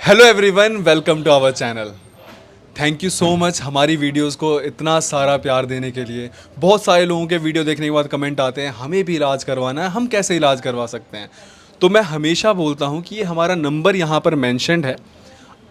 Hello everyone, welcome to our channel. Thank you so much हमारी videos को इतना सारा प्यार देने के लिए। बहुत सारे लोगों के वीडियो देखने के बाद कमेंट आते हैं हमें भी इलाज करवाना है, हम कैसे इलाज करवा सकते हैं। तो मैं हमेशा बोलता हूँ कि ये हमारा नंबर यहाँ पर मेंशन्ड है,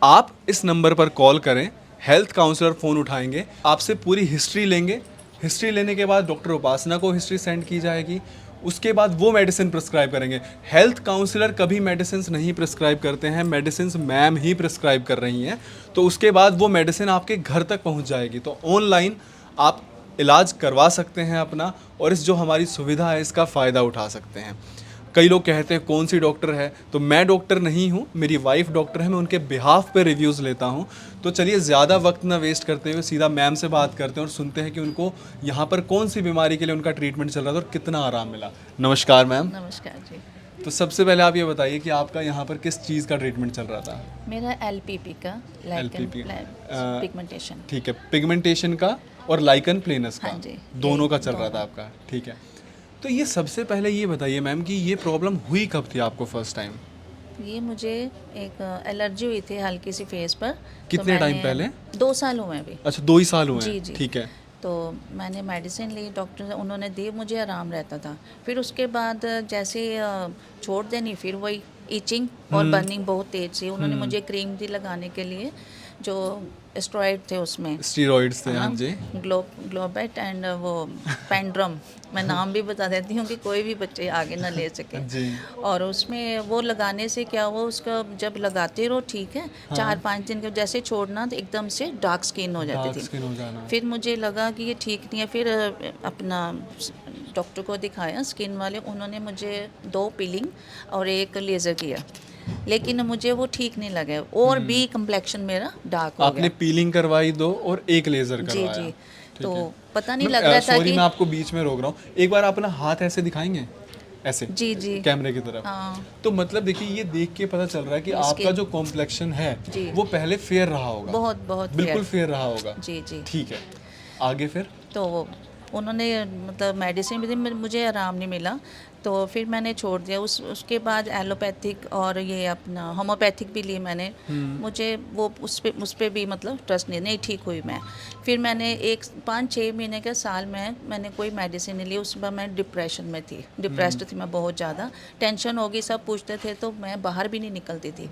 आप इस नंबर पर कॉल करें। हेल्थ काउंसलर फ़ोन उठाएंगे, आपसे पूरी हिस्ट्री लेंगे। हिस्ट्री लेने के बाद डॉक्टर उपासना को हिस्ट्री सेंड की जाएगी। उसके बाद वो मेडिसिन प्रिस्क्राइब करेंगे। हेल्थ काउंसलर कभी मेडिसिन नहीं प्रिस्क्राइब करते हैं, मेडिसिन मैम ही प्रिस्क्राइब कर रही हैं। तो उसके बाद वो मेडिसिन आपके घर तक पहुंच जाएगी। तो ऑनलाइन आप इलाज करवा सकते हैं अपना, और इस जो हमारी सुविधा है इसका फ़ायदा उठा सकते हैं। कई लोग कहते हैं कौन सी डॉक्टर है, तो मैं डॉक्टर नहीं हूँ, मेरी वाइफ डॉक्टर है, मैं उनके बिहाफ पे रिव्यूज़ लेता हूँ। तो चलिए ज़्यादा वक्त ना वेस्ट करते हुए सीधा मैम से बात करते हैं और सुनते हैं कि उनको यहाँ पर कौन सी बीमारी के लिए उनका ट्रीटमेंट चल रहा था और कितना आराम मिला। नमस्कार मैम। नमस्कार जी। तो सबसे पहले आप ये बताइए कि आपका यहाँ पर किस चीज़ का ट्रीटमेंट चल रहा था। मेरा एलपीपी का लाइकन LPP, पिगमेंटेशन। ठीक है, पिगमेंटेशन का और लाइकन प्लेनस का, हाँ जी, दोनों ये का चल रहा था दोनों। आपका, ठीक है। तो ये सबसे पहले ये बताइए मैम कि ये प्रॉब्लम हुई कब थी आपको फर्स्ट टाइम। ये मुझे एक एलर्जी हुई थी हल्की सी फेस पर। कितने टाइम पहले? 2 साल हुए अभी। अच्छा, 2 ही साल हुए जी हैं, जी। ठीक है। तो मैंने मेडिसिन ली, डॉक्टर से उन्होंने दी, मुझे आराम रहता था। फिर उसके बाद जैसे छोड़ देनी, फिर वही इचिंग और बर्निंग बहुत तेज सी। उन्होंने मुझे क्रीम दी लगाने के लिए, जो स्टेरॉइड थे उसमें, स्टीरॉइड्स थे, है ना, हाँ जी। ग्लोबेट एंड वो पेंड्रम। मैं नाम भी बता देती हूँ कि कोई भी बच्चे आगे ना ले सके। जी। और उसमें वो लगाने से क्या हुआ, उसका जब लगाते रहो ठीक है, 4-5 दिन के जैसे छोड़ना तो एकदम से डार्क स्किन हो जाती डार्क थी। स्किन हो जाना। फिर मुझे लगा कि ये ठीक नहीं है। फिर अपना डॉक्टर को दिखाया, स्किन वाले, उन्होंने मुझे 2 पीलिंग और 1 लेज़र किया, लेकिन मुझे वो ठीक नहीं लगा और भी कम्प्लेक्शन मेरा डार्क हो आपने गया। पीलिंग करवाई 2 और 1 लेज़र जी करवाया, जी। ठीक तो है। पता नहीं मैम लग रहा था सॉरी कि मैं आपको बीच में रोक रहा हूँ, एक बार आप अपना हाथ ऐसे दिखाएंगे, ऐसे जी जी। कैमरे की तरफ। हाँ, तो मतलब देखिए, ये देख के पता चल रहा है कि आपका स्किन जो कॉम्प्लेक्शन है जी वो पहले फेयर रहा होगा, बहुत बहुत बिल्कुल फेयर। फेयर रहा होगा, जी जी। ठीक है। आगे फिर? तो उन्होंने मतलब मेडिसिन भी दी, मुझे आराम नहीं मिला। तो फिर मैंने छोड़ दिया। उसके बाद एलोपैथिक और ये अपना होम्योपैथिक भी ली मैंने। मुझे वो उस पे भी मतलब ट्रस्ट नहीं ठीक हुई मैं। फिर मैंने 5-6 महीने के साल में मैंने कोई मेडिसिन नहीं ली। उस बार मैं डिप्रेशन में थी, डिप्रेस्ड थी मैं बहुत ज़्यादा। टेंशन होगी, सब पूछते थे तो मैं बाहर भी नहीं निकलती थी।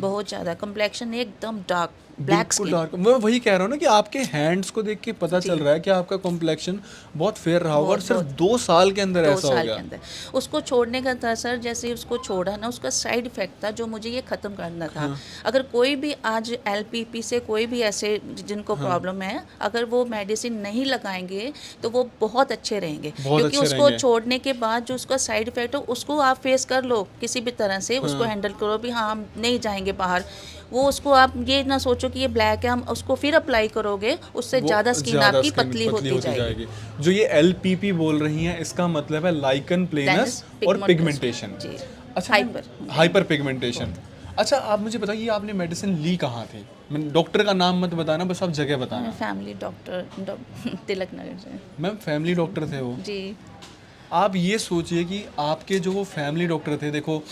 बहुत ज़्यादा कम्प्लेक्शन एकदम डार्क ब्लैक बिल्कुल स्किन। डार्क। मैं वही कह रहा हूँ ना कि आपके हैंड्स को देख के पता जी। चल रहा है कि आपका कॉम्प्लेक्शन बहुत फेयर रहा होगा, और बहुत सिर्फ बहुत 2 साल के अंदर 2 ऐसा हो साल गया। के अंदर उसको छोड़ने का था सर। जैसे ही उसको छोड़ा ना, उसका साइड इफ़ेक्ट था जो मुझे ये ख़त्म करना था। अगर कोई भी आज एलपीपी से कोई भी ऐसे जिनको प्रॉब्लम है, अगर वो मेडिसिन नहीं लगाएंगे तो वो बहुत अच्छे रहेंगे, बहुत क्योंकि अच्छे उसको रहेंगे। छोड़ने के बाद जो उसका साइड इफ़ेक्ट हो उसको आप फेस कर लो, किसी भी तरह से उसको हैंडल करो भी। हाँ, हम नहीं जाएंगे बाहर। वो उसको आप ये ना सोचो कि ये ब्लैक है, हम उसको फिर अप्लाई करोगे, उससे वो ज़्यादा स्किन ज़्यादा आपकी स्किन पतली पतली होती होती जाएगी। जाएगी। जो ये एलपीपी बोल रही हैं इसका मतलब है लाइकन प्लेनस प्लेनस और पिगमेंटेशन। पिगमेंटेशन। जी। अच्छा, हाइपर। Hyper pigmentation. अच्छा, आप मुझे बताइए आपने मेडिसिन ली कहाँ थी? मैं डॉक्टर का नाम मत बताना, बस आप जगह मैं बताना। फैमिली डॉक्टर तिलक नगर से। मैम फैमिली डॉक्टर थे वो। जी आप ये सोचिए कि आपके जो वो फैमिली डॉक्टर थे, देखो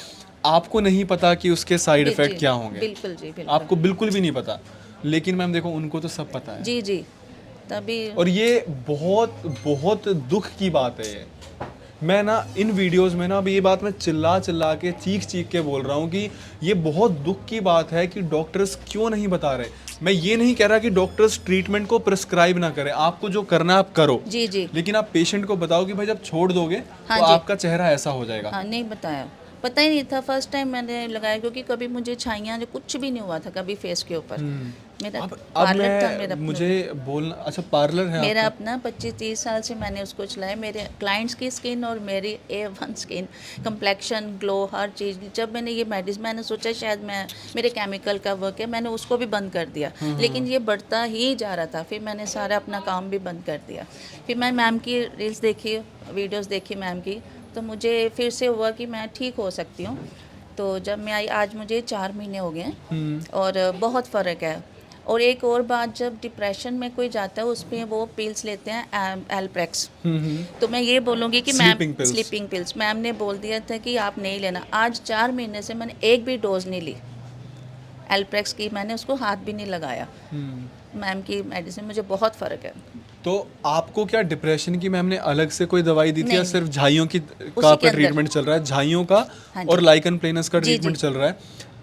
आपको नहीं पता कि उसके साइड जी जी। इफ़ेक्ट क्या होंगे, बिल्कुल जी, बिल्कुल। आपको बिल्कुल भी नहीं पता, लेकिन मैम देखो उनको तो सब पता है। जी जी। तभी। और ये बहुत बहुत दुख की बात है ये। मैं ना इन वीडियोस में ना अभी ये बात मैं चिल्ला चिल्ला के चीख चीख के बोल रहा हूँ कि ये बहुत दुख की बात है कि डॉक्टर्स क्यों नहीं बता रहे। मैं ये नहीं कह रहा कि डॉक्टर्स ट्रीटमेंट को प्रिस्क्राइब ना करें, आपको जो करना है आप करो, जी जी। लेकिन आप पेशेंट को बताओ कि भाई जब छोड़ दोगे हाँ तो जी। आपका चेहरा ऐसा हो जाएगा। हाँ, नहीं बताया, पता ही नहीं था। फर्स्ट टाइम मैंने लगाया, क्योंकि कभी मुझे छाइयाँ जो कुछ भी नहीं हुआ था कभी फेस के ऊपर। मेरा अब पार्लर था, मैं मुझे बोलना, अच्छा पार्लर है मेरा आपका? अपना 25-30 साल से मैंने उसको चलाया। मेरे क्लाइंट्स की स्किन और मेरी A1 स्किन, कम्प्लेक्शन, ग्लो, हर चीज़। जब मैंने ये मेडिसिन, मैंने सोचा शायद मैं मेरे केमिकल का वर्क है, मैंने उसको भी बंद कर दिया, लेकिन ये बढ़ता ही जा रहा था। फिर मैंने सारा अपना काम भी बंद कर दिया। फिर मैं मैम की रील्स देखी, वीडियोज़ देखी मैम की, तो मुझे फिर से हुआ कि मैं ठीक हो सकती हूँ। तो जब मैं आई, आज मुझे 4 महीने हो गए हैं और बहुत फ़र्क है। और एक और बात, जब डिप्रेशन में कोई जाता है उस पे वो पिल्स लेते हैं एल्प्रेक्स। तो मैं ये बोलूँगी कि ma'am, sleeping pills. Sleeping pills, ma'am ने बोल दिया था कि आप नहीं लेना। आज 4 महीने से मैंने एक भी डोज नहीं ली। एल्प्रेक्स की, मैंने उसको हाथ भी नहीं लगाया। मैम की मेडिसिन मुझे बहुत फ़र्क है। तो आपको क्या डिप्रेशन की मैम ने अलग से कोई दवाई दी थी या नहीं, सिर्फ झाइयों की का उसी के पे अंदर। ट्रीटमेंट चल रहा है, झाइयों का हाँ और जी। लाइकन प्लेनस का जी, ट्रीटमेंट जी। चल रहा है,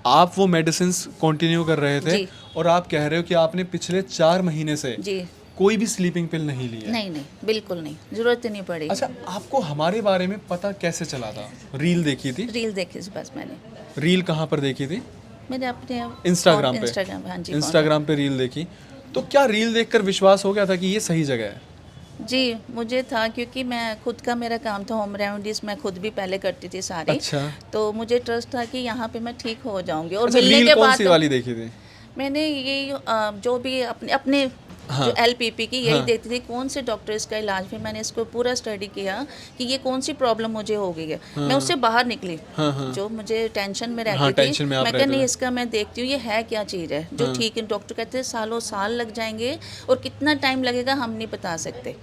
आप वो मेडिसिन कंटिन्यू कर रहे थे जी। और आप कह रहे हो कि आपने पिछले 4 महीने से जी। कोई भी स्लीपिंग पिल नहीं ली है? नहीं, बिल्कुल नहीं, ज़रूरत ही नहीं पड़ी। अच्छा, आपको हमारे बारे में पता कैसे चला था? रील देखी थी? रील देखी थी बस मैंने। रील कहाँ पर देखी थी? मैंने अपने इंस्टाग्राम पे? इंस्टाग्राम, हाँ जी। इंस्टाग्राम पे रील देखी, तो क्या रील देखकर विश्वास हो गया था कि ये सही जगह है? जी, मुझे था क्योंकि मैं खुद का मेरा काम था होम रेमेडीज़, मैं खुद भी पहले करती थी सारी। अच्छा। तो मुझे ट्रस्ट था कि यहाँ पे मैं ठीक हो जाऊंगी। और अच्छा, मिलने रील के कौन बाद सी तो वाली देखी थी? मैंने ये जो भी अपने अपने हाँ। जो LPP की यही हाँ। देखती थी, कौन से डॉक्टर इसका इलाज। फिर मैंने इसको पूरा स्टडी किया कि ये कौन सी प्रॉब्लम मुझे हो गई है। मैं उससे बाहर निकली। हाँ। जो मुझे टेंशन में हाँ, रहती थी, टेंशन में आप मैं रहते कहा नहीं, थे। इसका मैं देखती हूँ ये है क्या चीज़ है जो ठीक है। डॉक्टर कहते हैं सालों साल लग जाएंगे और कितना टाइम लगेगा हम नहीं बता सकते।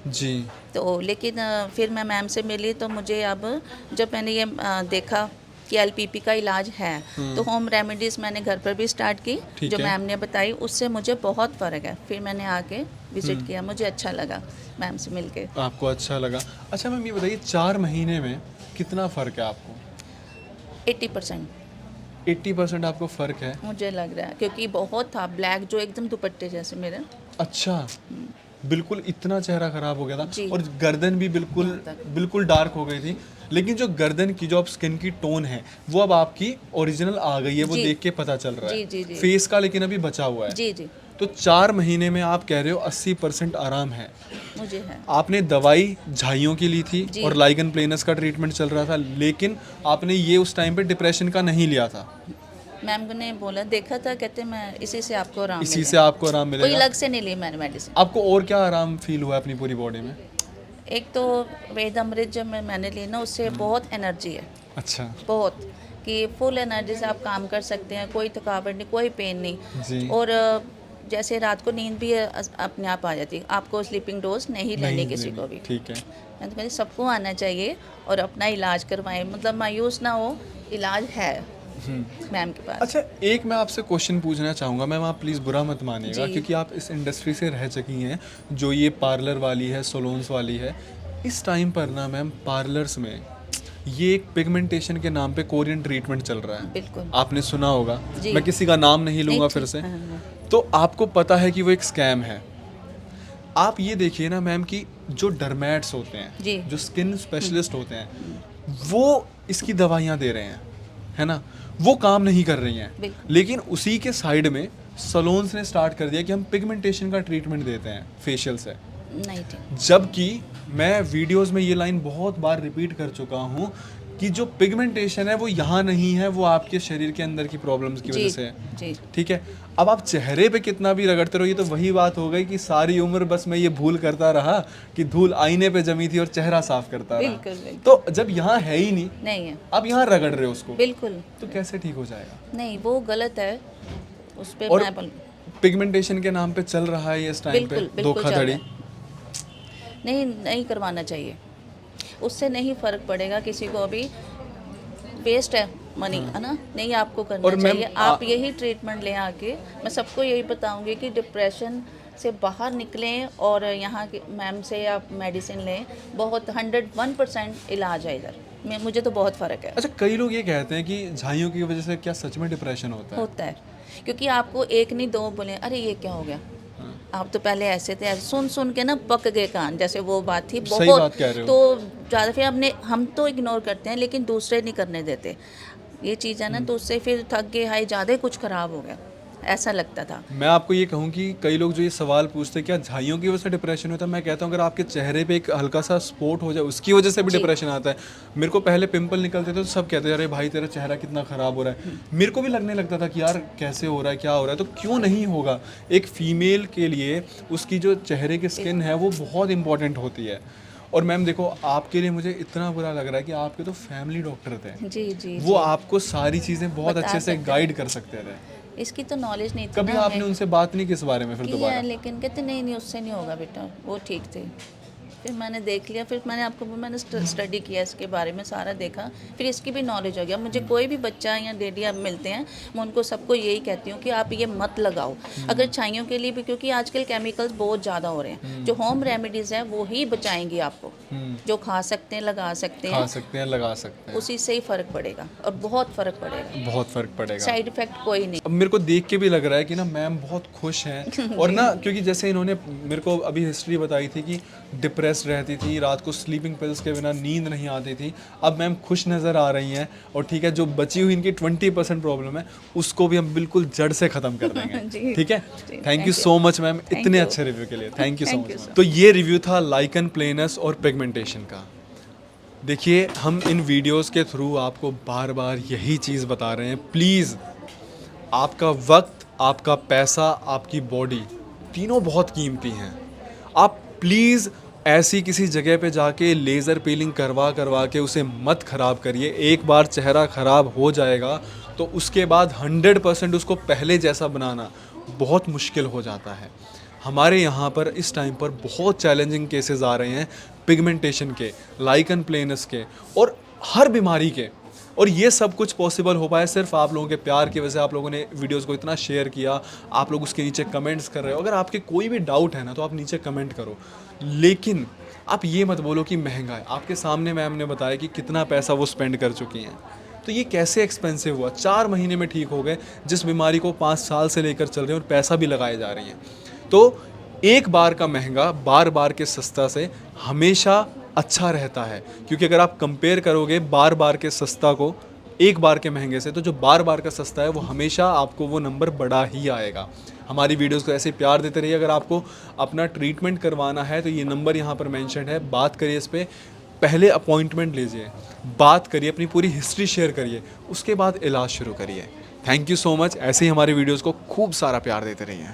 जी। तो लेकिन फिर मैं मैम से मिली तो मुझे अब जब मैंने ये देखा कि LPP का इलाज है, तो होम रेमेडीज़ मैंने घर पर भी स्टार्ट की ठीक जो है। मैम ने बताई, उससे मुझे बहुत फ़र्क है। फिर मैंने आके विजिट किया, मुझे अच्छा लगा मैम से मिलके। आपको अच्छा लगा। अच्छा मैम, ये बताइए 4 महीने में कितना फ़र्क है आपको? 80% 80% आपको फ़र्क है? मुझे लग रहा है, क्योंकि बहुत था ब्लैक जो एकदम दुपट्टे जैसे मेरा। अच्छा, बिल्कुल इतना चेहरा ख़राब हो गया था जी। और गर्दन भी बिल्कुल यहाँ तक। बिल्कुल डार्क हो गई थी। लेकिन जो गर्दन की जो अब स्किन की टोन है वो अब आपकी ओरिजिनल आ गई है, वो जी। देख के पता चल रहा है। जी। फेस का लेकिन अभी बचा हुआ है। जी। तो 4 महीने में आप कह रहे हो 80% आराम है। मुझे है। आपने दवाई झाइयों की ली थी जी। और लाइगन प्लेनस का ट्रीटमेंट चल रहा था, लेकिन आपने ये उस टाइम पे डिप्रेशन का नहीं लिया था। मैम ने बोला, देखा था, कहते मैं इसी से आपको आराम इसी मिलेगा। से आपको आराम कोई मिलेगा। अलग से नहीं ली मैंने मेडिसिन। आपको और क्या आराम फील हुआ अपनी पूरी बॉडी में? एक तो वेद अमृत जब मैंने ली ना, उससे बहुत एनर्जी है, अच्छा। बहुत, कि फुल एनर्जी से आप काम कर सकते हैं, कोई थकावट नहीं, कोई पेन जी। नहीं। और जैसे रात को नींद भी अपने आप आ जाती है। आपको स्लीपिंग डोज नहीं लेनी किसी को भी। ठीक है। मैं तो कहती सबको आना चाहिए और अपना इलाज करवाएं, मतलब मायूस ना हो, इलाज है मैम के पास। अच्छा, एक मैं आपसे क्वेश्चन पूछना चाहूँगा मैम, आप प्लीज़ बुरा मत मानिएगा जी। क्योंकि आप इस इंडस्ट्री से रह चुकी हैं, जो ये पार्लर वाली है, सलोन्स वाली है। इस टाइम पर ना मैम पार्लर्स में ये एक पिगमेंटेशन के नाम पे कोरियन ट्रीटमेंट चल रहा है। बिल्कुल। आपने सुना होगा, जी। मैं किसी का नाम नहीं लूँगा फिर से। हाँ। तो आपको पता है कि वो एक स्कैम है। आप ये देखिए ना मैम कि जो डर्मेट्स होते हैं, जी। जो स्किन स्पेशलिस्ट होते हैं, वो इसकी दवाइयाँ दे रहे हैं, है ना, वो काम नहीं कर रही हैं। बिल्कुल। लेकिन उसी के साइड में सलोन्स ने स्टार्ट कर दिया कि हम पिगमेंटेशन का ट्रीटमेंट देते हैं फेशियल से। नहीं ठीक। जबकि मैं वीडियोस में ये लाइन बहुत बार रिपीट कर चुका हूँ कि जो पिगमेंटेशन है वो यहाँ नहीं है, वो आपके शरीर के अंदर की प्रॉब्लम्स की वजह से है। जी। ठीक है। अब आप चेहरे पे कितना भी रगड़ते रहो, ये तो वही बात हो गई कि सारी उम्र बस मैं ये भूल करता रहा कि धूल आईने पे जमी थी और चेहरा साफ करता रहा। बिल्कुल। तो जब यहाँ है ही नहीं, नहीं है। आप यहाँ रगड़ रहे हो उसको, बिल्कुल तो कैसे ठीक हो जाएगा? नहीं, वो गलत है, उस पे और मैं पिगमेंटेशन के नाम पे चल रहा है ये इस टाइम पे बिल्कुल चल धोखाधड़ी। रहा है। नहीं करवाना चाहिए, उससे नहीं फ़र्क पड़ेगा किसी को भी, वेस्ट है मनी, है ना, नहीं आपको करना और मैम, चाहिए। आप यही ट्रीटमेंट लें आके। मैं सबको यही बताऊंगी कि डिप्रेशन से बाहर निकलें और यहाँ के मैम से आप मेडिसिन लें, बहुत 101% इलाज है इधर। मुझे तो बहुत फ़र्क है। अच्छा, कई लोग ये कहते हैं कि झाइयों की वजह से क्या सच में डिप्रेशन होता है? क्योंकि आपको एक नहीं दो बोले, अरे ये क्या हो गया, आप तो पहले ऐसे थे, ऐसे सुन के ना पक गए कान, जैसे वो बात थी। सही बहुत बात कह रहे हो। तो ज़्यादा फिर हम तो इग्नोर करते हैं, लेकिन दूसरे नहीं करने देते ये चीज़ है ना, तो उससे फिर थक गए, हाय ज़्यादा ही कुछ ख़राब हो गया, ऐसा लगता था। मैं आपको ये कहूँ कि कई लोग जो ये सवाल पूछते हैं क्या झाइयों की वजह से डिप्रेशन होता है, मैं कहता हूँ अगर आपके चेहरे पे एक हल्का सा स्पॉट हो जाए उसकी वजह से भी डिप्रेशन आता है। मेरे को पहले पिंपल निकलते थे तो सब कहते थे अरे भाई तेरा चेहरा कितना ख़राब हो रहा है। मेरे को भी लगने लगता था कि यार कैसे हो रहा है, क्या हो रहा है, तो क्यों नहीं होगा। एक फीमेल के लिए उसकी जो चेहरे की स्किन है वो बहुत इंपॉर्टेंट होती है। और मैम देखो, आपके लिए मुझे इतना बुरा लग रहा है कि आपके तो फैमिली डॉक्टर थे, जी वो आपको सारी चीज़ें बहुत बता अच्छे से सकते गाइड कर सकते थे। इसकी तो नॉलेज नहीं थी कभी ना आपने हमें। उनसे बात नहीं की इस बारे में फिर किया, दोबारा? लेकिन कहते नहीं उससे नहीं होगा बेटा, वो ठीक थे। फिर मैंने देख लिया, फिर मैंने आपको मैंने स्टडी किया इसके बारे में, सारा देखा, फिर इसकी भी नॉलेज हो गया। मुझे कोई भी बच्चा या लेडी आप मिलते हैं, मैं उनको सबको यही कहती हूँ कि आप ये मत लगाओ अगर छाइयों के लिए भी, क्योंकि आजकल केमिकल्स बहुत ज़्यादा हो रहे हैं। जो होम रेमेडीज़ हैं वो ही बचाएंगी आपको, जो खा सकते हैं, लगा सकते खा हैं, सकते हैं, लगा सकते हैं, उसी से ही फ़र्क पड़ेगा और बहुत फ़र्क पड़ेगा, बहुत फ़र्क पड़ेगा। साइड इफ़ेक्ट कोई नहीं। अब मेरे को देख के भी लग रहा है कि ना मैम बहुत खुश हैं और ना, क्योंकि जैसे इन्होंने मेरे को अभी हिस्ट्री बताई थी कि डिप्रेस्ड रहती थी, रात को स्लीपिंग पिल्स के बिना नींद नहीं आती थी, अब मैम खुश नज़र आ रही हैं। और ठीक है, जो बची हुई इनकी 20% प्रॉब्लम है उसको भी हम बिल्कुल जड़ से ख़त्म कर देंगे। ठीक है, thank you so much ma'am इतने अच्छे रिव्यू के लिए, थैंक यू सो मच। तो ये रिव्यू था लाइकन प्लेनस और पिगमेंटेशन का। देखिए, हम इन वीडियोस के थ्रू आपको बार बार यही चीज़ बता रहे हैं, प्लीज़ आपका वक्त, आपका पैसा, आपकी बॉडी, तीनों बहुत कीमती हैं। आप प्लीज़ ऐसी किसी जगह पे जाके लेज़र पीलिंग करवा के उसे मत ख़राब करिए। एक बार चेहरा ख़राब हो जाएगा तो उसके बाद 100% उसको पहले जैसा बनाना बहुत मुश्किल हो जाता है। हमारे यहाँ पर इस टाइम पर बहुत चैलेंजिंग केसेस आ रहे हैं पिगमेंटेशन के, लाइकन प्लेनस के और हर बीमारी के। और ये सब कुछ पॉसिबल हो पाया सिर्फ आप लोगों के प्यार की वजह से। आप लोगों ने वीडियोस को इतना शेयर किया, आप लोग उसके नीचे कमेंट्स कर रहे हो। अगर आपके कोई भी डाउट है ना तो आप नीचे कमेंट करो, लेकिन आप ये मत बोलो कि महंगा है। आपके सामने मैम ने बताया कि कितना पैसा वो स्पेंड कर चुकी हैं, तो ये कैसे एक्सपेंसिव हुआ। 4 महीने में ठीक हो गए, जिस बीमारी को 5 साल से लेकर चल रहे हैं और पैसा भी लगाए जा रही हैं। तो एक बार का महंगा बार बार के सस्ता से हमेशा अच्छा रहता है, क्योंकि अगर आप कंपेयर करोगे बार बार के सस्ता को एक बार के महंगे से, तो जो बार बार का सस्ता है वो हमेशा आपको वो नंबर बड़ा ही आएगा। हमारी वीडियोस को ऐसे प्यार देते रहिए। अगर आपको अपना ट्रीटमेंट करवाना है तो ये नंबर यहाँ पर मेंशन है, बात करिए इस पर, पहले अपॉइंटमेंट लीजिए, बात करिए, अपनी पूरी हिस्ट्री शेयर करिए, उसके बाद इलाज शुरू करिए। Thank you so much. ऐसे ही हमारी वीडियोज़ को खूब सारा प्यार देते रहिए।